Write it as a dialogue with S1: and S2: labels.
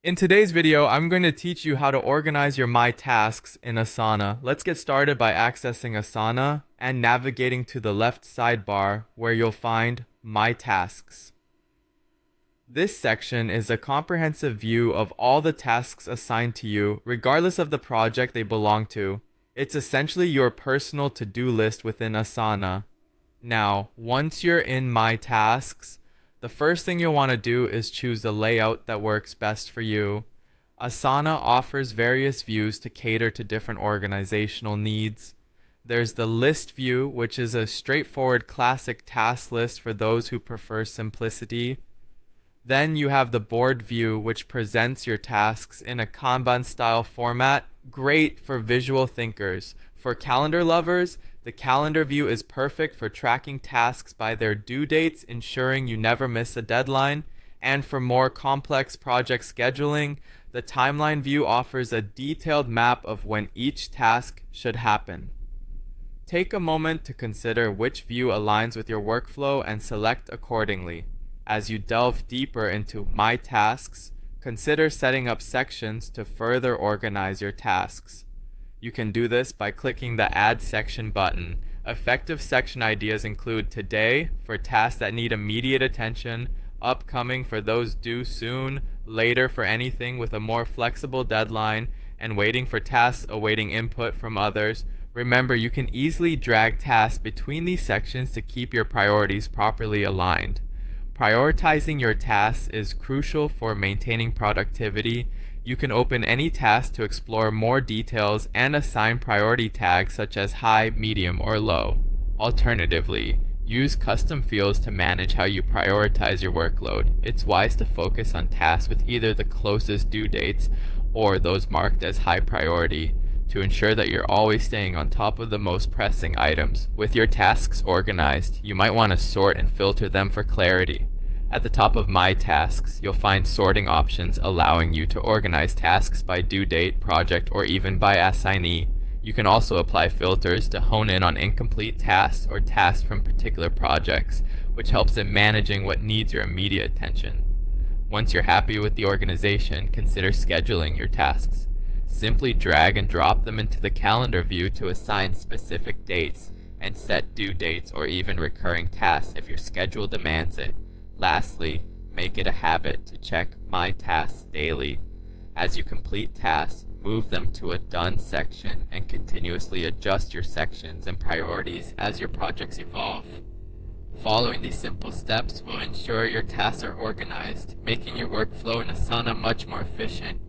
S1: In today's video, I'm going to teach you how to organize your My Tasks in Asana. Let's get started by accessing Asana and navigating to the left sidebar where you'll find My Tasks. This section is a comprehensive view of all the tasks assigned to you, regardless of the project they belong to. It's essentially your personal to-do list within Asana. Now, once you're in My Tasks, the first thing you'll want to do is choose the layout that works best for you. Asana offers various views to cater to different organizational needs. There's the list view, which is a straightforward classic task list for those who prefer simplicity. Then you have the board view, which presents your tasks in a Kanban style format, great for visual thinkers. For calendar lovers, the calendar view is perfect for tracking tasks by their due dates, ensuring you never miss a deadline. And for more complex project scheduling, the timeline view offers a detailed map of when each task should happen. Take a moment to consider which view aligns with your workflow and select accordingly. As you delve deeper into My Tasks, consider setting up sections to further organize your tasks. You can do this by clicking the Add Section button. Effective section ideas include Today for tasks that need immediate attention, Upcoming for those due soon, Later for anything with a more flexible deadline, and Waiting for tasks awaiting input from others. Remember, you can easily drag tasks between these sections to keep your priorities properly aligned. Prioritizing your tasks is crucial for maintaining productivity. You can open any task to explore more details and assign priority tags such as high, medium, or low. Alternatively, use custom fields to manage how you prioritize your workload. It's wise to focus on tasks with either the closest due dates or those marked as high priority to ensure that you're always staying on top of the most pressing items. With your tasks organized, you might want to sort and filter them for clarity. At the top of My Tasks, you'll find sorting options allowing you to organize tasks by due date, project, or even by assignee. You can also apply filters to hone in on incomplete tasks or tasks from particular projects, which helps in managing what needs your immediate attention. Once you're happy with the organization, consider scheduling your tasks. Simply drag and drop them into the calendar view to assign specific dates and set due dates or even recurring tasks if your schedule demands it. Lastly, make it a habit to check My Tasks daily. As you complete tasks, move them to a Done section and continuously adjust your sections and priorities as your projects evolve. Following these simple steps will ensure your tasks are organized, making your workflow in Asana much more efficient